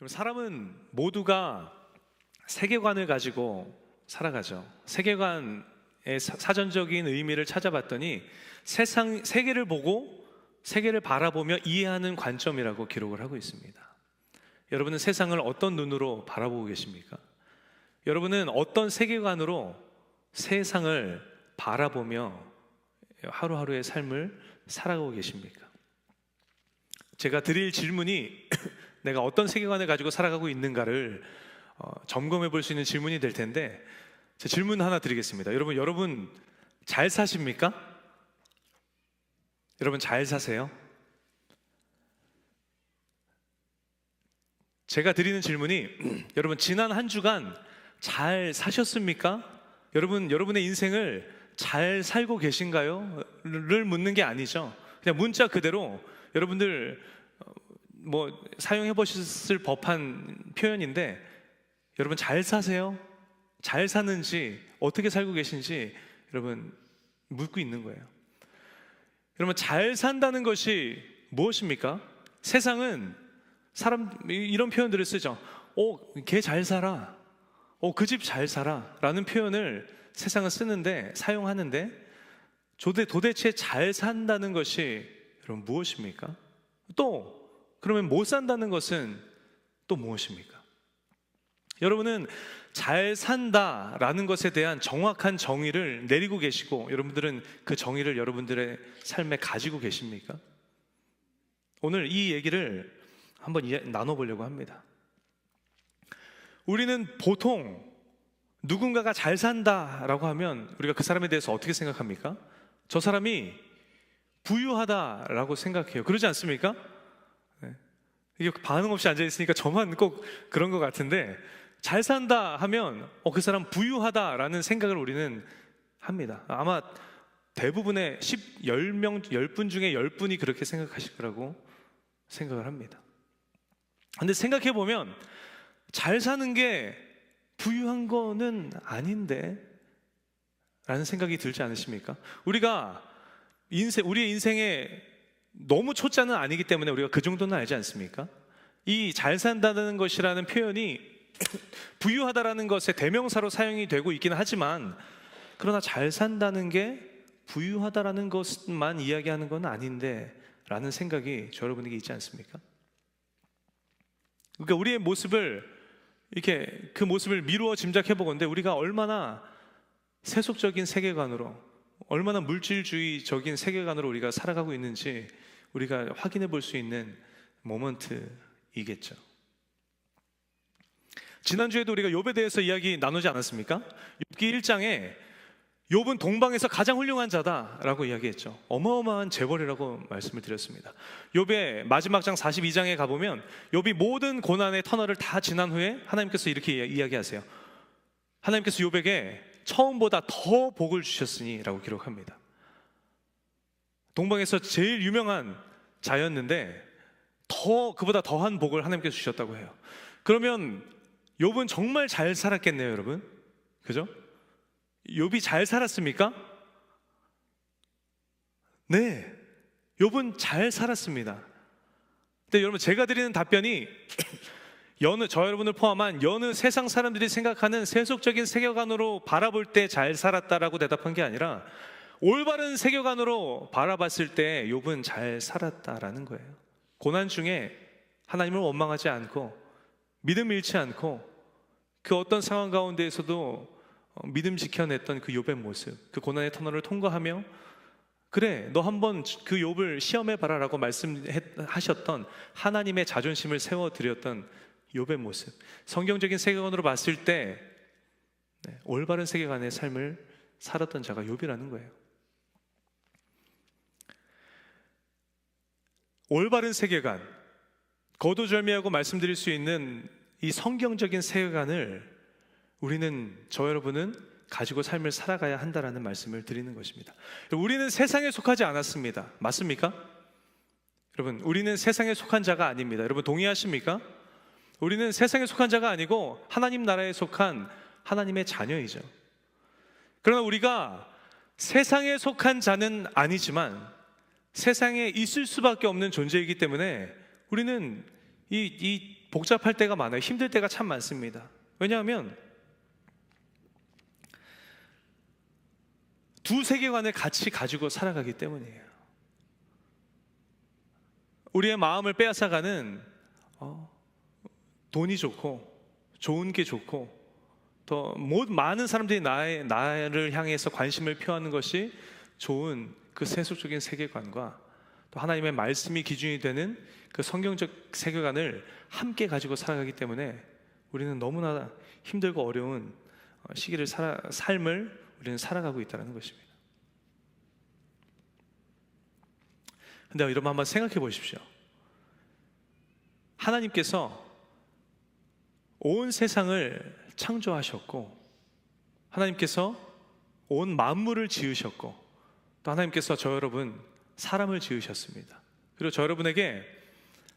사람은 모두가 세계관을 가지고 살아가죠. 세계관의 사전적인 의미를 찾아봤더니 세계를 보고 세계를 바라보며 이해하는 관점이라고 기록을 하고 있습니다. 여러분은 세상을 어떤 눈으로 바라보고 계십니까? 여러분은 어떤 세계관으로 세상을 바라보며 하루하루의 삶을 살아가고 계십니까? 제가 드릴 질문이 내가 어떤 세계관을 가지고 살아가고 있는가를 점검해 볼 수 있는 질문이 될 텐데, 제 질문 하나 드리겠습니다. 여러분 잘 사십니까? 여러분 잘 사세요? 제가 드리는 질문이 여러분 지난 한 주간 잘 사셨습니까? 여러분의 인생을 잘 살고 계신가요? 를 묻는 게 아니죠. 그냥 문자 그대로 여러분들 사용해 보셨을 법한 표현인데, 여러분 잘 사세요? 잘 사는지, 어떻게 살고 계신지 여러분 묻고 있는 거예요. 여러분 잘 산다는 것이 무엇입니까? 세상은 이런 표현들을 쓰죠. 걔 잘 살아, 그 집 잘 살아 라는 표현을 세상은 사용하는데, 도대체 잘 산다는 것이 여러분 무엇입니까? 그러면 못 산다는 것은 또 무엇입니까? 여러분은 잘 산다라는 것에 대한 정확한 정의를 내리고 계시고, 여러분들은 그 정의를 여러분들의 삶에 가지고 계십니까? 오늘 이 얘기를 한번 나눠보려고 합니다. 우리는 보통 누군가가 잘 산다라고 하면 우리가 그 사람에 대해서 어떻게 생각합니까? 저 사람이 부유하다라고 생각해요. 그러지 않습니까? 이게 반응 없이 앉아있으니까 저만 꼭 그런 것 같은데, 잘 산다 하면 그 사람 부유하다라는 생각을 우리는 합니다. 아마 대부분의 10분 중에 10분이 그렇게 생각하실 거라고 생각을 합니다. 근데 생각해보면 잘 사는 게 부유한 거는 아닌데 라는 생각이 들지 않으십니까? 우리의 인생에 너무 초짜는 아니기 때문에 우리가 그 정도는 알지 않습니까? 이 잘 산다는 것이라는 표현이 부유하다라는 것의 대명사로 사용이 되고 있기는 하지만, 그러나 잘 산다는 게 부유하다라는 것만 이야기하는 건 아닌데 라는 생각이 여러분에게 있지 않습니까? 그러니까 우리의 모습을 그 모습을 미루어 짐작해 보건대, 우리가 얼마나 세속적인 세계관으로, 얼마나 물질주의적인 세계관으로 우리가 살아가고 있는지 우리가 확인해 볼 수 있는 모먼트이겠죠. 지난주에도 우리가 욥에 대해서 이야기 나누지 않았습니까? 욥기 1장에 욥은 동방에서 가장 훌륭한 자다라고 이야기했죠. 어마어마한 재벌이라고 말씀을 드렸습니다. 욥의 마지막 장 42장에 가보면 욥이 모든 고난의 터널을 다 지난 후에 하나님께서 이렇게 이야기하세요. 하나님께서 욥에게 처음보다 더 복을 주셨으니 라고 기록합니다. 동방에서 제일 유명한 자였는데 그보다 더한 복을 하나님께서 주셨다고 해요. 그러면 욥은 정말 잘 살았겠네요, 여러분. 그죠? 욥이 잘 살았습니까? 네, 욥은 잘 살았습니다. 근데 여러분, 제가 드리는 답변이 저 여러분을 포함한 여느 세상 사람들이 생각하는 세속적인 세계관으로 바라볼 때 잘 살았다라고 대답한 게 아니라, 올바른 세계관으로 바라봤을 때 욥은 잘 살았다라는 거예요. 고난 중에 하나님을 원망하지 않고 믿음 잃지 않고 그 어떤 상황 가운데에서도 믿음 지켜냈던 그 욥의 모습, 그 고난의 터널을 통과하며 그래, 너 한번 그 욥을 시험해봐라 라고 말씀하셨던 하나님의 자존심을 세워드렸던 욥의 모습, 성경적인 세계관으로 봤을 때 올바른 세계관의 삶을 살았던 자가 욥이라는 거예요. 올바른 세계관, 거두절미하고 말씀드릴 수 있는 이 성경적인 세계관을 여러분은 가지고 삶을 살아가야 한다라는 말씀을 드리는 것입니다. 우리는 세상에 속하지 않았습니다. 맞습니까? 여러분, 우리는 세상에 속한 자가 아닙니다. 여러분 동의하십니까? 우리는 세상에 속한 자가 아니고 하나님 나라에 속한 하나님의 자녀이죠. 그러나 우리가 세상에 속한 자는 아니지만 세상에 있을 수밖에 없는 존재이기 때문에 우리는 이 복잡할 때가 많아요. 힘들 때가 참 많습니다. 왜냐하면 두 세계관을 같이 가지고 살아가기 때문이에요. 우리의 마음을 빼앗아가는 돈이 좋고 좋은 게 좋고 더 많은 사람들이 나를 향해서 관심을 표하는 것이 좋은 그 세속적인 세계관과 또 하나님의 말씀이 기준이 되는 그 성경적 세계관을 함께 가지고 살아가기 때문에 우리는 너무나 힘들고 어려운 삶을 우리는 살아가고 있다는 것입니다. 근데 여러분 한번 생각해 보십시오. 하나님께서 온 세상을 창조하셨고 하나님께서 온 만물을 지으셨고 또 하나님께서 저 여러분 사람을 지으셨습니다. 그리고 저 여러분에게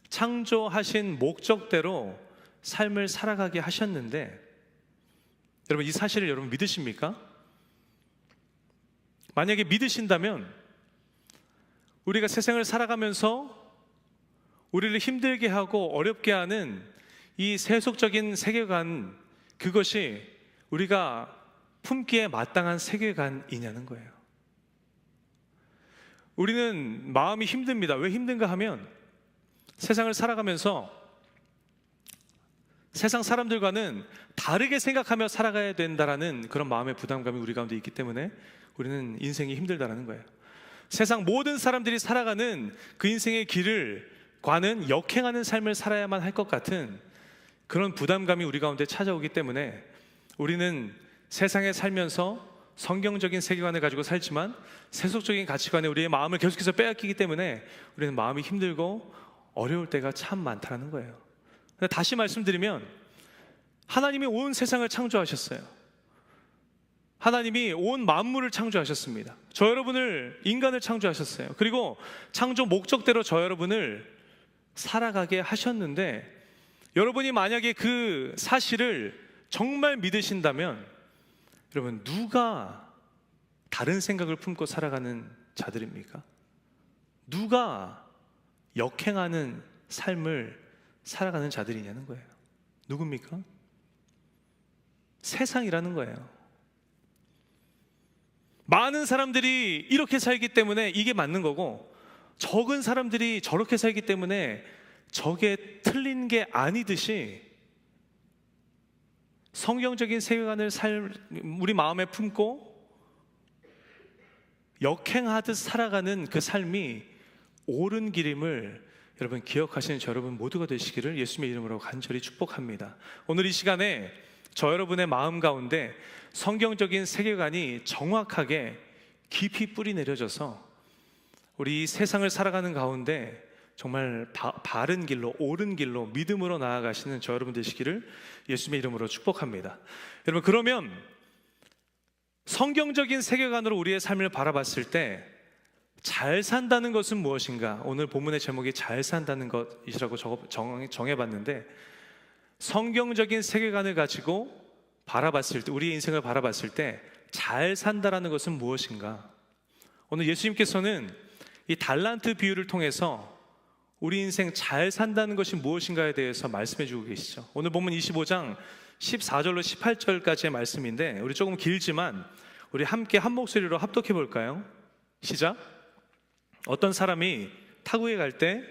창조하신 목적대로 삶을 살아가게 하셨는데 여러분 이 사실을 여러분 믿으십니까? 만약에 믿으신다면 우리가 세상을 살아가면서 우리를 힘들게 하고 어렵게 하는 이 세속적인 세계관, 그것이 우리가 품기에 마땅한 세계관이냐는 거예요. 우리는 마음이 힘듭니다. 왜 힘든가 하면 세상을 살아가면서 세상 사람들과는 다르게 생각하며 살아가야 된다라는 그런 마음의 부담감이 우리 가운데 있기 때문에 우리는 인생이 힘들다라는 거예요. 세상 모든 사람들이 살아가는 그 인생의 길을 과는 역행하는 삶을 살아야만 할 것 같은 그런 부담감이 우리 가운데 찾아오기 때문에 우리는 세상에 살면서 성경적인 세계관을 가지고 살지만 세속적인 가치관에 우리의 마음을 계속해서 빼앗기기 때문에 우리는 마음이 힘들고 어려울 때가 참 많다는 거예요. 다시 말씀드리면 하나님이 온 세상을 창조하셨어요. 하나님이 온 만물을 창조하셨습니다. 저 여러분을, 인간을 창조하셨어요. 그리고 창조 목적대로 저 여러분을 살아가게 하셨는데 여러분이 만약에 그 사실을 정말 믿으신다면 여러분 누가 다른 생각을 품고 살아가는 자들입니까? 누가 역행하는 삶을 살아가는 자들이냐는 거예요. 누굽니까? 세상이라는 거예요. 많은 사람들이 이렇게 살기 때문에 이게 맞는 거고 적은 사람들이 저렇게 살기 때문에 저게 틀린 게 아니듯이 성경적인 세계관을 우리 마음에 품고 역행하듯 살아가는 그 삶이 옳은 길임을 여러분 기억하시는 저 여러분 모두가 되시기를 예수님의 이름으로 간절히 축복합니다. 오늘 이 시간에 저 여러분의 마음 가운데 성경적인 세계관이 정확하게 깊이 뿌리 내려져서 우리 이 세상을 살아가는 가운데 정말 바른 길로, 옳은 길로 믿음으로 나아가시는 저 여러분 되시기를 예수님의 이름으로 축복합니다. 여러분, 그러면 성경적인 세계관으로 우리의 삶을 바라봤을 때 잘 산다는 것은 무엇인가? 오늘 본문의 제목이 잘 산다는 것이라고 정해봤는데 성경적인 세계관을 가지고 바라봤을 때, 우리의 인생을 바라봤을 때 잘 산다라는 것은 무엇인가? 오늘 예수님께서는 이 달란트 비유를 통해서 우리 인생 잘 산다는 것이 무엇인가에 대해서 말씀해 주고 계시죠. 오늘 본문 25장 14절로 18절까지의 말씀인데 우리 조금 길지만 우리 함께 한 목소리로 합독해 볼까요? 시작. 어떤 사람이 타국에 갈 때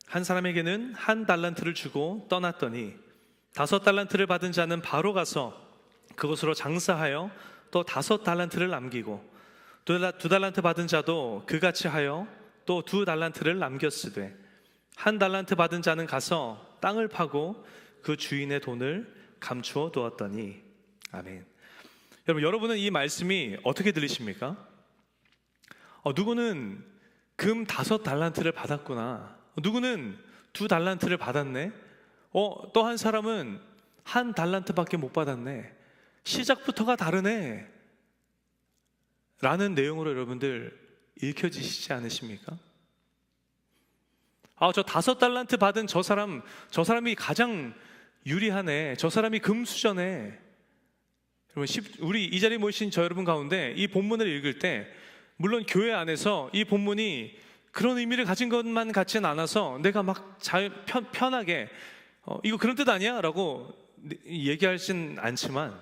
한 사람에게는 한 달란트를 주고 떠났더니 5달란트를 받은 자는 바로 가서 그곳으로 장사하여 또 5달란트를 남기고 2달란트 받은 자도 그같이 하여 또 2달란트를 남겼으되 1달란트 받은 자는 가서 땅을 파고 그 주인의 돈을 감추어 두었더니. 아멘. 여러분은 이 말씀이 어떻게 들리십니까? 누구는 금 5달란트를 받았구나, 누구는 2달란트를 받았네, 또 한 사람은 1달란트밖에 못 받았네, 시작부터가 다르네 라는 내용으로 여러분들 읽혀지시지 않으십니까? 저 5달란트 받은 저 사람이 가장 유리하네, 저 사람이 금수저네 여러분, 우리 이 자리에 모이신 저 여러분 가운데 이 본문을 읽을 때 물론 교회 안에서 이 본문이 그런 의미를 가진 것만 같지는 않아서 내가 막 편하게 이거 그런 뜻 아니야? 라고 얘기하진 않지만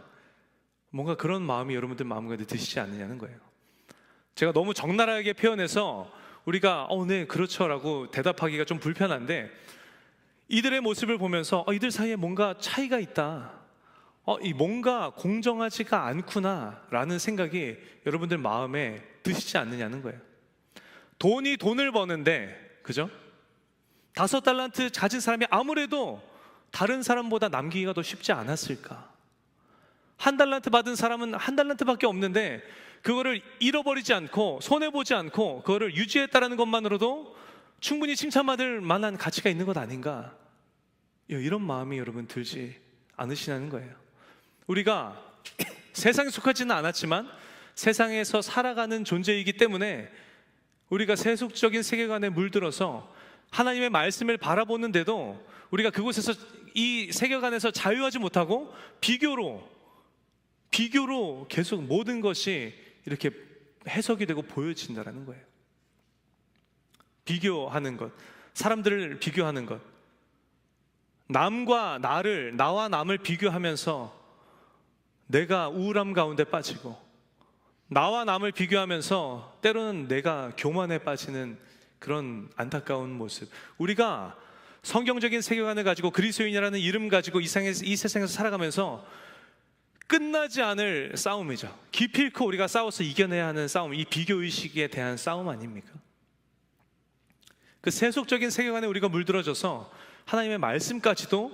뭔가 그런 마음이 여러분들 마음가운데 드시지 않느냐는 거예요. 제가 너무 적나라하게 표현해서 우리가 네 그렇죠 라고 대답하기가 좀 불편한데, 이들의 모습을 보면서 이들 사이에 뭔가 차이가 있다, 이 뭔가 공정하지가 않구나 라는 생각이 여러분들 마음에 드시지 않느냐는 거예요. 돈이 돈을 버는데, 그죠? 5달란트 가진 사람이 아무래도 다른 사람보다 남기기가 더 쉽지 않았을까? 1달란트 받은 사람은 1달란트밖에 없는데 그거를 잃어버리지 않고 손해보지 않고 그거를 유지했다는 것만으로도 충분히 칭찬받을 만한 가치가 있는 것 아닌가? 이런 마음이 여러분 들지 않으시냐는 거예요. 우리가 세상에 속하지는 않았지만 세상에서 살아가는 존재이기 때문에 우리가 세속적인 세계관에 물들어서 하나님의 말씀을 바라보는데도 우리가 그곳에서 이 세계관에서 자유하지 못하고 비교로 계속 모든 것이 이렇게 해석이 되고 보여진다는 거예요. 비교하는 것, 사람들을 비교하는 것, 나와 남을 비교하면서 내가 우울함 가운데 빠지고, 나와 남을 비교하면서 때로는 내가 교만에 빠지는 그런 안타까운 모습. 우리가 성경적인 세계관을 가지고 그리스도인이라는 이름 가지고 이 세상에서 살아가면서 끝나지 않을 싸움이죠. 기필코 우리가 싸워서 이겨내야 하는 싸움, 이 비교의식에 대한 싸움 아닙니까? 그 세속적인 세계관에 우리가 물들어져서 하나님의 말씀까지도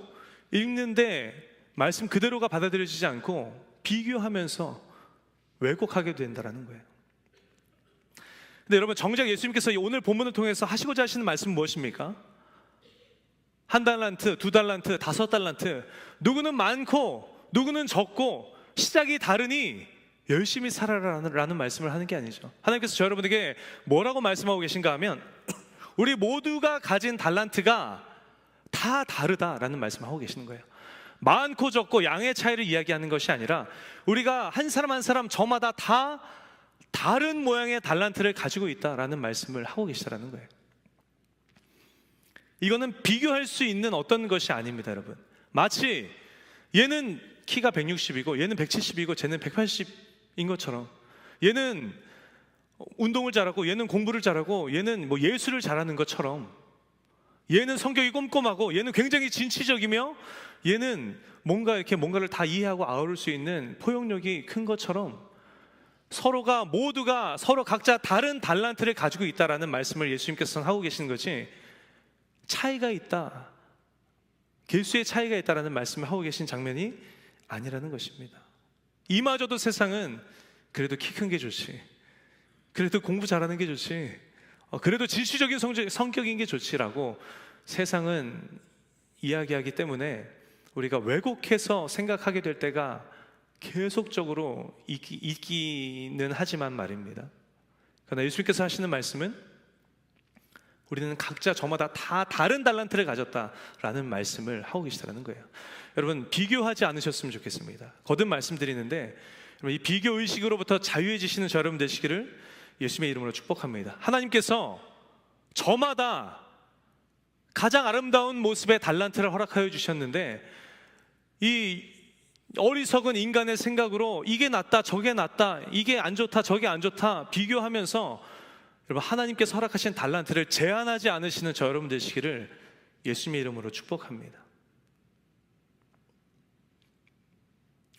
읽는데 말씀 그대로가 받아들여지지 않고 비교하면서 왜곡하게 된다는 거예요. 근데 여러분, 정작 예수님께서 오늘 본문을 통해서 하시고자 하시는 말씀은 무엇입니까? 1달란트, 2달란트, 5달란트, 누구는 많고 누구는 적고 시작이 다르니 열심히 살아라라는 말씀을 하는 게 아니죠. 하나님께서 저 여러분에게 뭐라고 말씀하고 계신가 하면 우리 모두가 가진 달란트가 다 다르다라는 말씀을 하고 계시는 거예요. 많고 적고 양의 차이를 이야기하는 것이 아니라 우리가 한 사람 한 사람 저마다 다 다른 모양의 달란트를 가지고 있다라는 말씀을 하고 계시다라는 거예요. 이거는 비교할 수 있는 어떤 것이 아닙니다, 여러분. 마치 얘는 키가 160이고 얘는 170이고 쟤는 180인 것처럼, 얘는 운동을 잘하고 얘는 공부를 잘하고 얘는 뭐 예술을 잘하는 것처럼, 얘는 성격이 꼼꼼하고 얘는 굉장히 진취적이며 얘는 뭔가를 다 이해하고 아우를 수 있는 포용력이 큰 것처럼 모두가 서로 각자 다른 달란트를 가지고 있다라는 말씀을 예수님께서는 하고 계시는 거지, 차이가 있다, 개수의 차이가 있다라는 말씀을 하고 계신 장면이 아니라는 것입니다. 이마저도 세상은 그래도 키 큰 게 좋지, 그래도 공부 잘하는 게 좋지, 그래도 질주적인 성격인 게 좋지라고 세상은 이야기하기 때문에 우리가 왜곡해서 생각하게 될 때가 계속적으로 있기는 하지만 말입니다. 그러나 예수님께서 하시는 말씀은 우리는 각자 저마다 다 다른 달란트를 가졌다라는 말씀을 하고 계시다는 거예요. 여러분, 비교하지 않으셨으면 좋겠습니다. 거듭 말씀드리는데 이 비교의식으로부터 자유해지시는 저 여러분 되시기를 예수님의 이름으로 축복합니다. 하나님께서 저마다 가장 아름다운 모습의 달란트를 허락하여 주셨는데 이 어리석은 인간의 생각으로 이게 낫다 저게 낫다, 이게 안 좋다 저게 안 좋다 비교하면서 여러분 하나님께서 허락하신 달란트를 제한하지 않으시는 저 여러분 되시기를 예수님의 이름으로 축복합니다.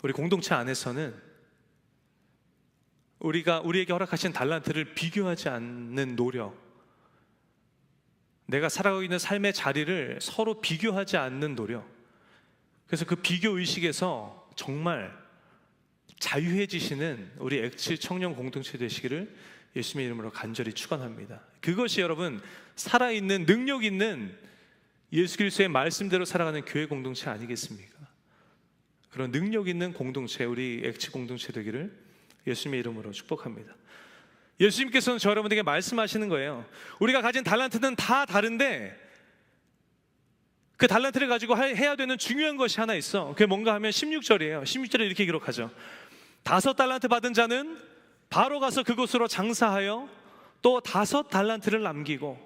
우리 공동체 안에서는 우리에게 허락하신 달란트를 비교하지 않는 노력, 내가 살아가고 있는 삶의 자리를 서로 비교하지 않는 노력, 그래서 그 비교 의식에서 정말 자유해지시는 우리 엑츠 청년 공동체 되시기를 예수님의 이름으로 간절히 축원합니다. 그것이 여러분 살아있는 능력 있는 예수 그리스도의 말씀대로 살아가는 교회 공동체 아니겠습니까? 그런 능력 있는 공동체, 우리 엑츠 공동체 되기를 예수님의 이름으로 축복합니다. 예수님께서는 저 여러분에게 말씀하시는 거예요. 우리가 가진 달란트는 다 다른데 그 달란트를 가지고 해야 되는 중요한 것이 하나 있어. 그게 뭔가 하면 16절이에요. 16절에 이렇게 기록하죠. 5달란트 받은 자는 바로 가서 그곳으로 장사하여 또 5달란트를 남기고,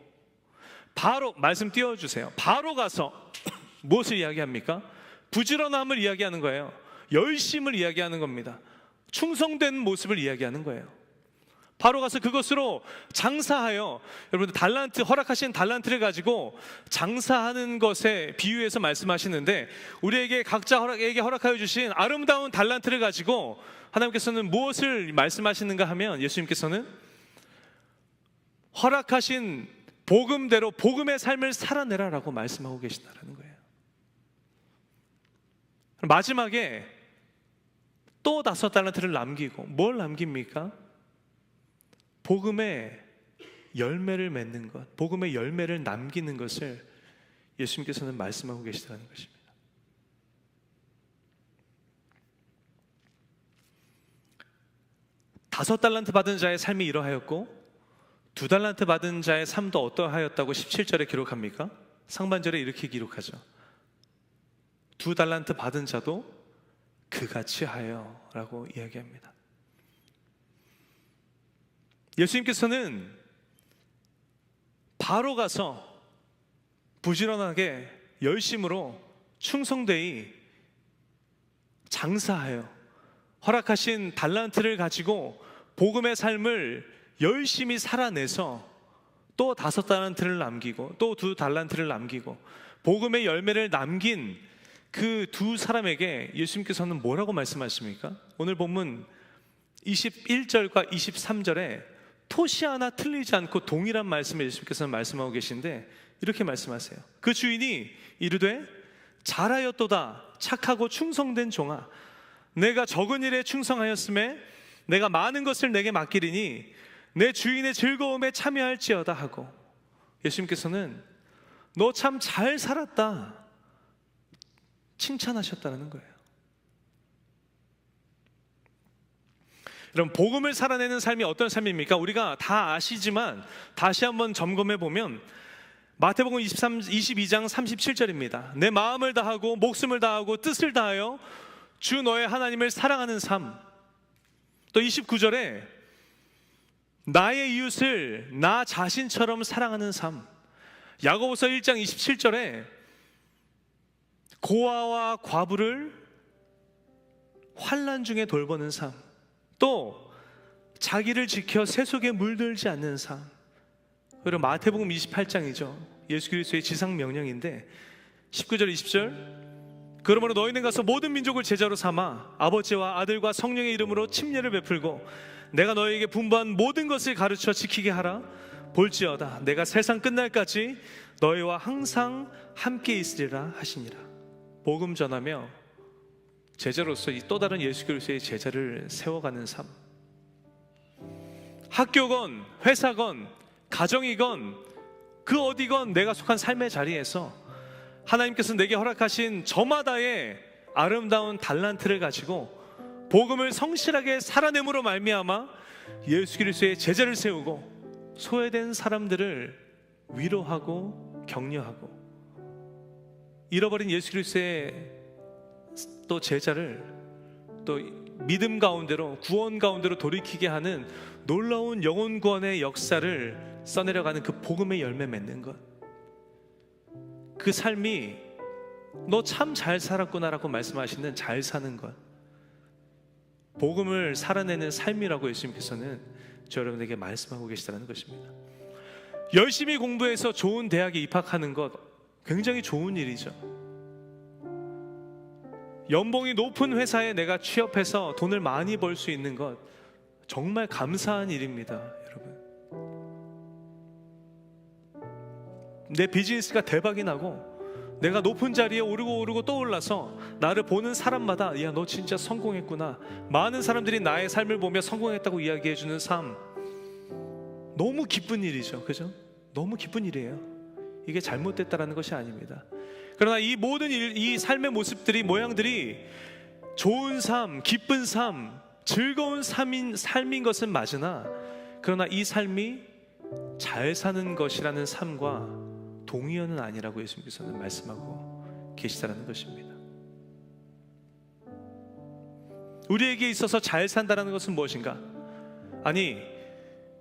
바로 말씀 띄워주세요. 바로 가서 무엇을 이야기합니까? 부지런함을 이야기하는 거예요. 열심을 이야기하는 겁니다. 충성된 모습을 이야기하는 거예요. 바로 가서 그것으로 장사하여, 여러분들 달란트, 허락하신 달란트를 가지고 장사하는 것에 비유해서 말씀하시는데, 우리에게 각자에게 허락하여 주신 아름다운 달란트를 가지고 하나님께서는 무엇을 말씀하시는가 하면, 예수님께서는 허락하신 복음대로 복음의 삶을 살아내라라고 말씀하고 계신다는 거예요. 마지막에 또 5달란트를 남기고, 뭘 남깁니까? 복음의 열매를 맺는 것, 복음의 열매를 남기는 것을 예수님께서는 말씀하고 계시다는 것입니다. 다섯 달란트 받은 자의 삶이 이러하였고 2달란트 받은 자의 삶도 어떠하였다고 17절에 기록합니까? 상반절에 이렇게 기록하죠. 2달란트 받은 자도 그같이 하여 라고 이야기합니다. 예수님께서는 바로 가서 부지런하게 열심으로 충성되이 장사하여 허락하신 달란트를 가지고 복음의 삶을 열심히 살아내서 또 5달란트를 남기고 또 2달란트를 남기고 복음의 열매를 남긴 그 두 사람에게 예수님께서는 뭐라고 말씀하십니까? 오늘 본문 21절과 23절에 토시 하나 틀리지 않고 동일한 말씀을 예수님께서는 말씀하고 계신데, 이렇게 말씀하세요. 그 주인이 이르되 잘하였도다 착하고 충성된 종아, 내가 적은 일에 충성하였음에 내가 많은 것을 내게 맡기리니 내 주인의 즐거움에 참여할지어다 하고, 예수님께서는 너 참 잘 살았다 칭찬하셨다는 거예요. 여러분, 복음을 살아내는 삶이 어떤 삶입니까? 우리가 다 아시지만 다시 한번 점검해 보면 마태복음 22장 37절입니다. 내 마음을 다하고 목숨을 다하고 뜻을 다하여 주 너의 하나님을 사랑하는 삶. 또 29절에 나의 이웃을 나 자신처럼 사랑하는 삶. 야고보서 1장 27절에 고아와 과부를 환난 중에 돌보는 삶. 또 자기를 지켜 세속에 물들지 않는 삶. 그리고 마태복음 28장이죠. 예수 그리스도의 지상 명령인데 19절 20절 그러므로 너희는 가서 모든 민족을 제자로 삼아 아버지와 아들과 성령의 이름으로 침례를 베풀고 내가 너희에게 분부한 모든 것을 가르쳐 지키게 하라. 볼지어다 내가 세상 끝날까지 너희와 항상 함께 있으리라 하시니라. 복음 전하며 제자로서 이 또 다른 예수 그리스도의 제자를 세워가는 삶. 학교건 회사건 가정이건 그 어디건 내가 속한 삶의 자리에서 하나님께서 내게 허락하신 저마다의 아름다운 달란트를 가지고 복음을 성실하게 살아냄으로 말미암아 예수 그리스도의 제자를 세우고 소외된 사람들을 위로하고 격려하고 잃어버린 예수 그리스도의 또 제자를 또 믿음 가운데로 구원 가운데로 돌이키게 하는 놀라운 영혼 구원의 역사를 써내려가는 그 복음의 열매 맺는 것, 그 삶이 너 참 잘 살았구나라고 말씀하시는 잘 사는 것, 복음을 살아내는 삶이라고 예수님께서는 저 여러분에게 말씀하고 계시다는 것입니다. 열심히 공부해서 좋은 대학에 입학하는 것 굉장히 좋은 일이죠. 연봉이 높은 회사에 내가 취업해서 돈을 많이 벌 수 있는 것 정말 감사한 일입니다. 여러분, 내 비즈니스가 대박이 나고 내가 높은 자리에 오르고 또 올라서 나를 보는 사람마다 야, 너 진짜 성공했구나, 많은 사람들이 나의 삶을 보며 성공했다고 이야기해주는 삶, 너무 기쁜 일이죠. 그죠? 너무 기쁜 일이에요. 이게 잘못됐다라는 것이 아닙니다. 그러나 이 모든 일, 이 삶의 모습들이, 모양들이 좋은 삶, 기쁜 삶, 즐거운 삶인 것은 맞으나, 그러나 이 삶이 잘 사는 것이라는 삶과 동의어는 아니라고 예수님께서는 말씀하고 계시다는 것입니다. 우리에게 있어서 잘 산다는 것은 무엇인가? 아니,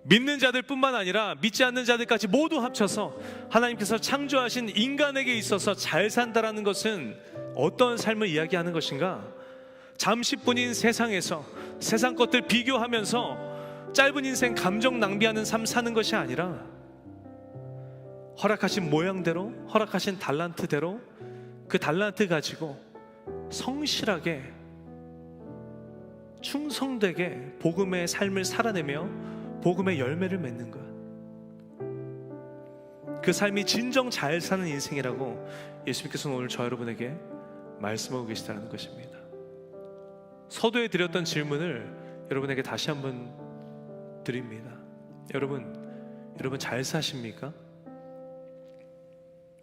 믿는 자들뿐만 아니라 믿지 않는 자들까지 모두 합쳐서 하나님께서 창조하신 인간에게 있어서 잘 산다는 것은 어떤 삶을 이야기하는 것인가? 잠시뿐인 세상에서 세상 것들 비교하면서 짧은 인생 감정 낭비하는 삶 사는 것이 아니라 허락하신 모양대로, 허락하신 달란트대로 그 달란트 가지고 성실하게 충성되게 복음의 삶을 살아내며 복음의 열매를 맺는 것, 그 삶이 진정 잘 사는 인생이라고 예수님께서는 오늘 저 여러분에게 말씀하고 계시다는 것입니다. 서두에 드렸던 질문을 여러분에게 다시 한번 드립니다. 여러분 잘 사십니까?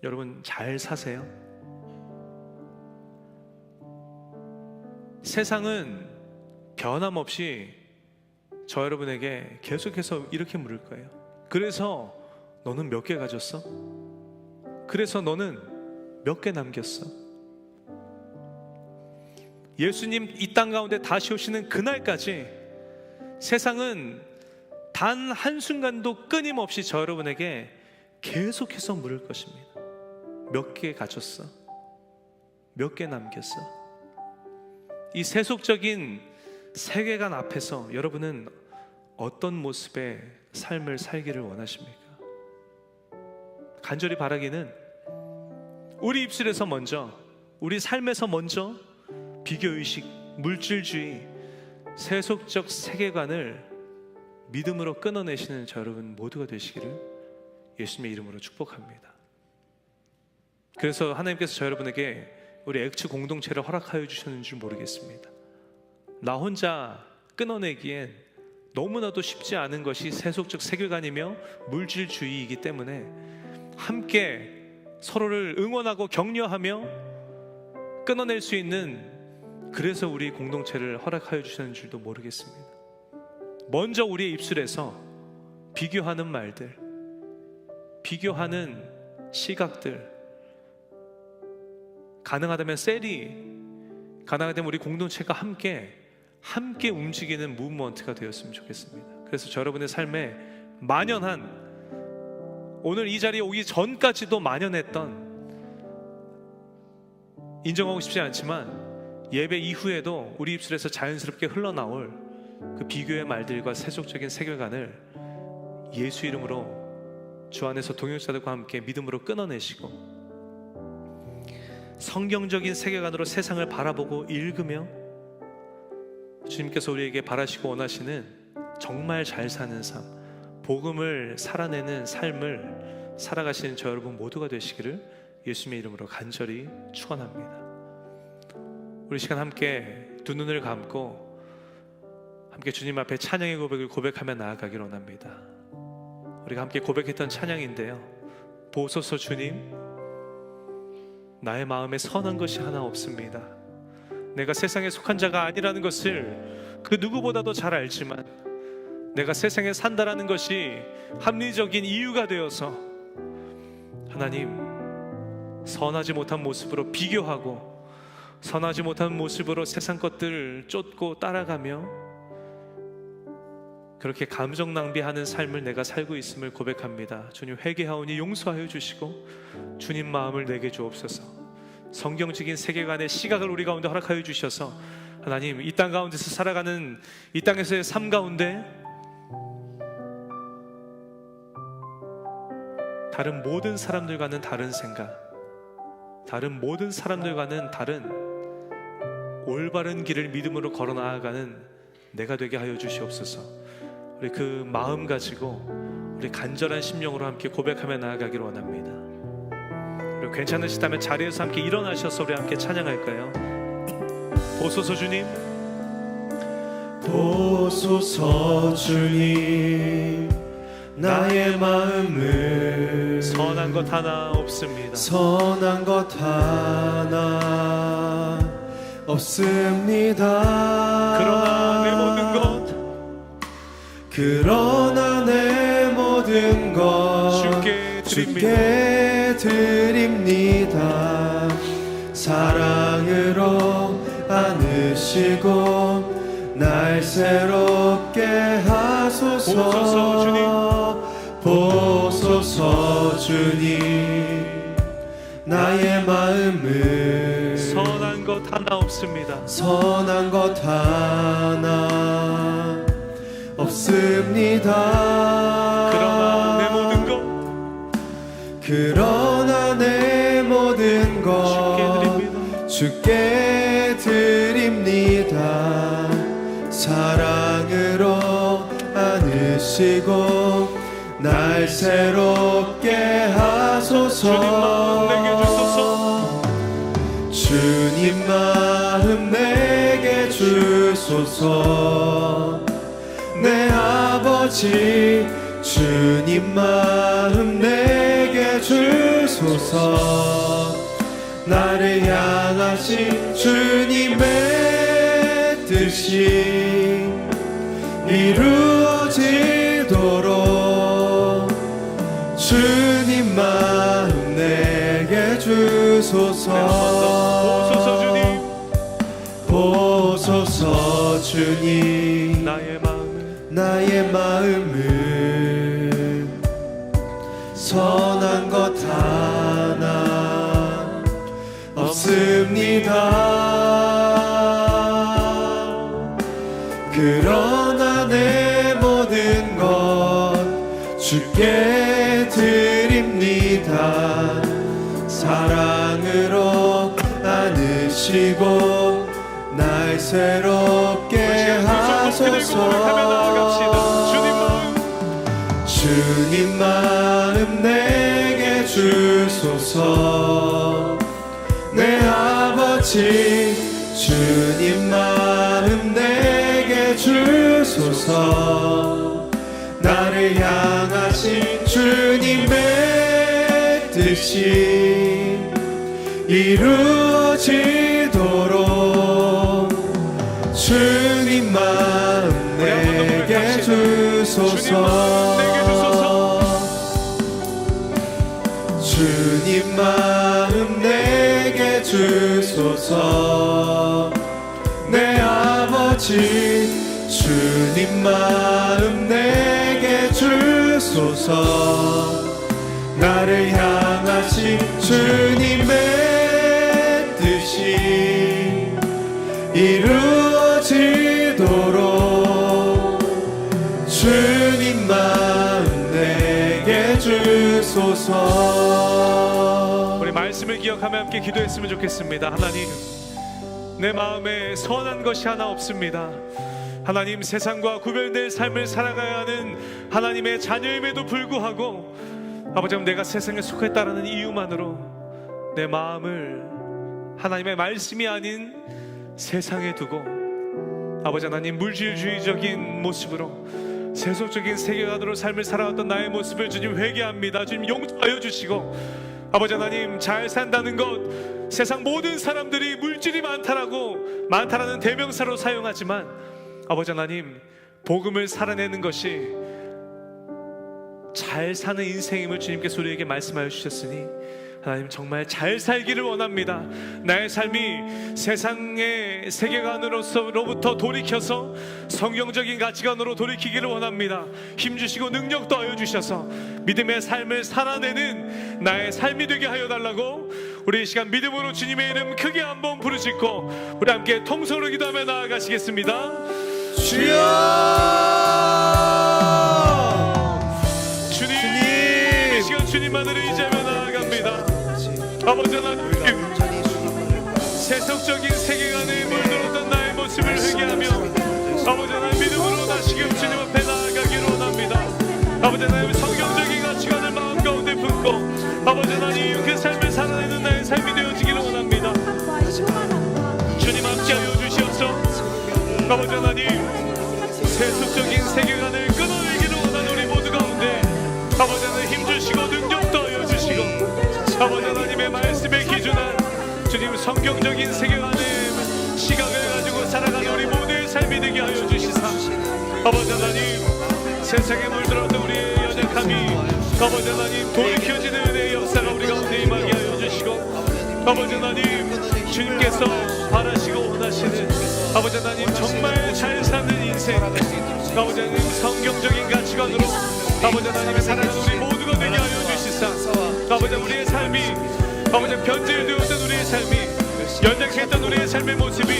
여러분 잘 사세요? 세상은 변함없이 저 여러분에게 계속해서 이렇게 물을 거예요. 그래서 너는 몇 개 가졌어? 그래서 너는 몇 개 남겼어? 예수님 이 땅 가운데 다시 오시는 그날까지 세상은 단 한순간도 끊임없이 저 여러분에게 계속해서 물을 것입니다. 몇 개 가졌어? 몇 개 남겼어? 이 세속적인 세계관 앞에서 여러분은 어떤 모습의 삶을 살기를 원하십니까? 간절히 바라기는 우리 입술에서 먼저, 우리 삶에서 먼저 비교의식, 물질주의, 세속적 세계관을 믿음으로 끊어내시는 저 여러분 모두가 되시기를 예수님의 이름으로 축복합니다. 그래서 하나님께서 저 여러분에게 우리 액츠 공동체를 허락하여 주셨는지 모르겠습니다. 나 혼자 끊어내기엔 너무나도 쉽지 않은 것이 세속적 세계관이며 물질주의이기 때문에 함께 서로를 응원하고 격려하며 끊어낼 수 있는, 그래서 우리 공동체를 허락하여 주셨는 줄도 모르겠습니다. 먼저 우리의 입술에서 비교하는 말들, 비교하는 시각들, 가능하다면 가능하다면 우리 공동체가 함께 움직이는 무브먼트가 되었으면 좋겠습니다. 그래서 저 여러분의 삶에 만연한, 오늘 이 자리에 오기 전까지도 만연했던, 인정하고 싶지 않지만 예배 이후에도 우리 입술에서 자연스럽게 흘러나올 그 비교의 말들과 세속적인 세계관을 예수 이름으로 주 안에서 동역자들과 함께 믿음으로 끊어내시고 성경적인 세계관으로 세상을 바라보고 읽으며 주님께서 우리에게 바라시고 원하시는 정말 잘 사는 삶, 복음을 살아내는 삶을 살아가시는 저 여러분 모두가 되시기를 예수님의 이름으로 간절히 축원합니다. 우리 시간 함께 두 눈을 감고 함께 주님 앞에 찬양의 고백을 고백하며 나아가기를 원합니다. 우리가 함께 고백했던 찬양인데요, 보소서 주님, 나의 마음에 선한 것이 하나 없습니다. 내가 세상에 속한 자가 아니라는 것을 그 누구보다도 잘 알지만 내가 세상에 산다라는 것이 합리적인 이유가 되어서 하나님, 선하지 못한 모습으로 비교하고 선하지 못한 모습으로 세상 것들을 쫓고 따라가며 그렇게 감정 낭비하는 삶을 내가 살고 있음을 고백합니다. 주님, 회개하오니 용서하여 주시고 주님 마음을 내게 주옵소서. 성경적인 세계관의 시각을 우리 가운데 허락하여 주셔서 하나님, 이 땅 가운데서 살아가는 이 땅에서의 삶 가운데 다른 모든 사람들과는 다른 생각, 다른 모든 사람들과는 다른 올바른 길을 믿음으로 걸어 나아가는 내가 되게 하여 주시옵소서. 우리 그 마음 가지고 우리 간절한 심령으로 함께 고백하며 나아가기를 원합니다. 그리고 괜찮으시다면 자리에서 함께 일어나셔서 우리 함께 찬양할까요? 보소서 주님, 보소서 주님, 나의 마음을 선한 것 하나 없습니다. 선한 것 하나 없습니다. 그러나 내 모든 것, 그러나 내 모든 것 주께 드립니다. 사랑으로 안으시고 날 새롭게 하소서. 보소서 주님. 보소서 주님. 나의 마음을 선한 것 하나 없습니다. 선한 것 하나 없습니다. 그러나 내 모든 것 그러나 내 모든 것 주께 드립니다. 사랑으로 안으시고 날 새롭게 하소서. 주님 마음 내게 주소서. 내 아버지 주님 마음 내게 주소서. 나를 향하신 주님의 뜻이 이루어지도록 주님 마음 내게 주소서. 보소서 주님. 보소서 주님. 나의 마음을 선한 것 하나 없습니다. 그러나 내 모든 것 주께 드립니다. 사랑으로 안으시고 날 새롭게 하소서. 주님 마음 내게 주소서. 내 아버지 주님 마음 내게 주소서. 나를 향하신 주님의 뜻이 이루어지도록 주님 마음 내게 주소서. 주님 마음 내게 주소서. 내 아버지 주님 마음 내게 주소서. 나를 향하신 주님의 뜻이 이루어지도록 주님 마음 내게 주소서. 우리 말씀을 기억하며 함께 기도했으면 좋겠습니다. 하나님, 내 마음에 선한 것이 하나 없습니다. 하나님, 세상과 구별될 삶을 살아가야 하는 하나님의 자녀임에도 불구하고 아버지, 내가 세상에 속했다라는 이유만으로 내 마음을 하나님의 말씀이 아닌 세상에 두고 아버지 하나님, 물질주의적인 모습으로 세속적인 세계관으로 삶을 살아왔던 나의 모습을 주님 회개합니다. 주님 용서하여 주시고 아버지 하나님, 잘 산다는 것, 세상 모든 사람들이 물질이 많다라는 대명사로 사용하지만 아버지 하나님, 복음을 살아내는 것이 잘 사는 인생임을 주님께서 우리에게 말씀하여 주셨으니 하나님, 정말 잘 살기를 원합니다. 나의 삶이 세상의 세계관으로부터 돌이켜서 성경적인 가치관으로 돌이키기를 원합니다. 힘주시고 능력 더하여 주셔서 믿음의 삶을 살아내는 나의 삶이 되게 하여 달라고 우리 이 시간 믿음으로 주님의 이름 크게 한번 부르짖고 우리 함께 통성으로 기도하며 나아가시겠습니다. 주여, 주님, 이 시간 주님만을 의지하며 나아갑니다. 아버지 하나님, 세속적인 세계관에 물들었던 나의 모습을 회개하며 아버지 하나님, 믿음으로 다시금 주님 앞에 나아가기를 원합니다. 아버지 하나님, 성경적인 가치관을 마음 가운데 품고 아버지 하나님, 그 삶을 살아내는 나의 삶이 되어지기를 원합니다. 주님 함께하여 주시옵소서. 아버지 하나님, 세속적인 세계관을 끊어내기를 원하는 우리 모두 가운데 아버지 하나님, 힘주시고 능력 더하여 주시고 아버지 하나님의 말씀에 기준한 주님 성경적인 세계관의 시각을 가지고 살아가는 우리 모두의 삶이 되게 하여 주시사 아버지 하나님, 세상에 물들었던 우리의 연약함이 아버지 하나님, 돌이켜지는 은혜의 역사가 우리 가운데 임하게 하여 주시고 아버지 하나님, 주님께서 바라시고 원하시는 아버지 하나님, 정말 잘 사는 인생, 아버지 하나님 성경적인 가치관으로 아버지 하나님의 사랑하는 우리 모두가 되게 하여 주시사, 아버지 우리의 삶이 아버지 변질되었던 우리의 삶이 연약했던 우리의 삶의 모습이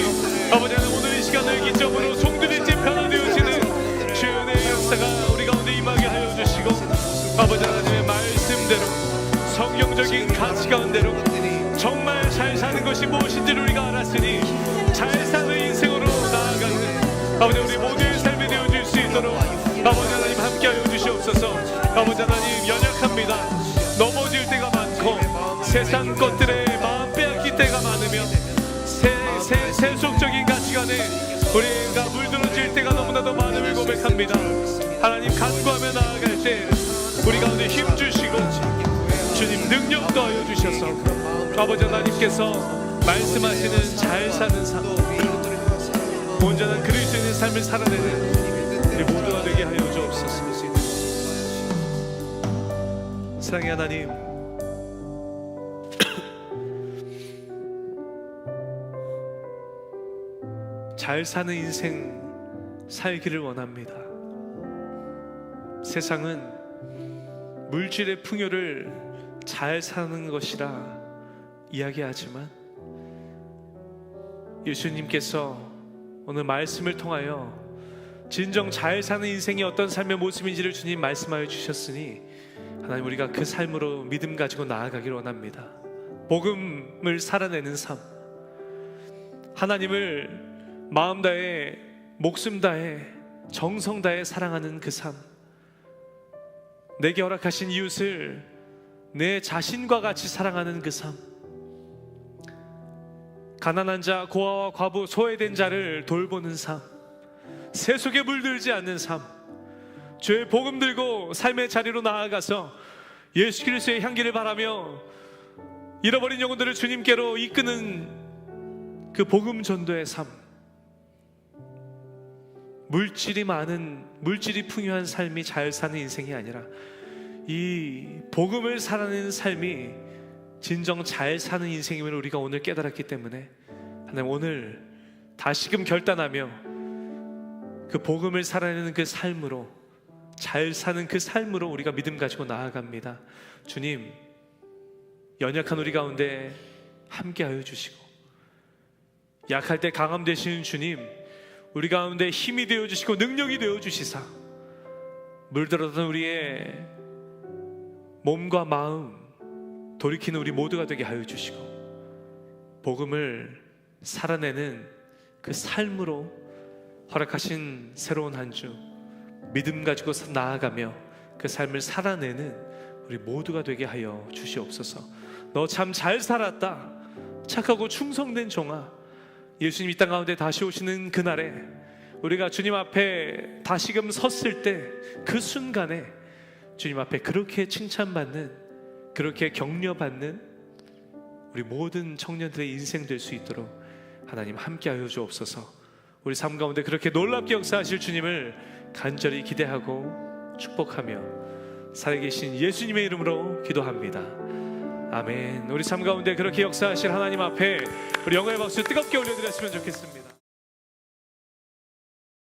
아버지 하나님 오늘 이 시간을 기점으로 송두리째 변화되어지는 주의 은혜의 역사가 우리 가운데 임하게 하여 주시고, 아버지 하나님의 말씀대로 성경적인 가치 가운데로 정말 잘 사는 것이 무엇인지를 우리가 알았으니 잘 사는 인생으로 나아가는 아버지 우리 모두의 삶이 되어질 수 있도록 아버지 하나님 함께하여 주시옵소서. 아버지 하나님 연약합니다. 넘어질 때가 많고 세상 것들에 마음 빼앗길 때가 많으며 세속적인 가치관에 우리가 물들어질 때가 너무나도 많음을 고백합니다. 하나님 간구하며 나아갈 때 우리 가운데 힘주시고 주님 능력 더하여 주셔서 아버지 하나님께서 말씀하시는 잘 사는 삶, 온전한 그리스도인의 삶을 살아내는 우리 모두가 되게 하여 주옵소서. 사랑의 하나님, 잘 사는 인생 살기를 원합니다. 세상은 물질의 풍요를 잘 사는 것이라 이야기하지만 예수님께서 오늘 말씀을 통하여 진정 잘 사는 인생이 어떤 삶의 모습인지를 주님 말씀하여 주셨으니 하나님 우리가 그 삶으로 믿음 가지고 나아가기를 원합니다. 복음을 살아내는 삶, 하나님을 마음 다해 목숨 다해 정성 다해 사랑하는 그 삶, 내게 허락하신 이웃을 내 자신과 같이 사랑하는 그 삶, 가난한 자, 고아와 과부, 소외된 자를 돌보는 삶, 세속에 물들지 않는 삶, 주의 복음 들고 삶의 자리로 나아가서 예수 그리스도의 향기를 바라며 잃어버린 영혼들을 주님께로 이끄는 그 복음 전도의 삶, 물질이 풍요한 삶이 잘 사는 인생이 아니라 이 복음을 살아내는 삶이 진정 잘 사는 인생임을 우리가 오늘 깨달았기 때문에 하나님 오늘 다시금 결단하며 그 복음을 살아내는 그 삶으로, 잘 사는 그 삶으로 우리가 믿음 가지고 나아갑니다. 주님, 연약한 우리 가운데 함께하여 주시고 약할 때 강함 되시는 주님, 우리 가운데 힘이 되어주시고 능력이 되어주시사 물들었던 우리의 몸과 마음 돌이키는 우리 모두가 되게 하여 주시고 복음을 살아내는 그 삶으로 허락하신 새로운 한 주 믿음 가지고 나아가며 그 삶을 살아내는 우리 모두가 되게 하여 주시옵소서. 너 참 잘 살았다, 착하고 충성된 종아, 예수님 이 땅 가운데 다시 오시는 그날에 우리가 주님 앞에 다시금 섰을 때 그 순간에 주님 앞에 그렇게 칭찬받는, 그렇게 격려받는 우리 모든 청년들의 인생 될 수 있도록 하나님 함께하여 주옵소서. 우리 삶 가운데 그렇게 놀랍게 역사하실 주님을 간절히 기대하고 축복하며 살아계신 예수님의 이름으로 기도합니다. 아멘. 우리 삶 가운데 그렇게 역사하실 하나님 앞에 우리 영광의 박수 뜨겁게 올려드렸으면 좋겠습니다.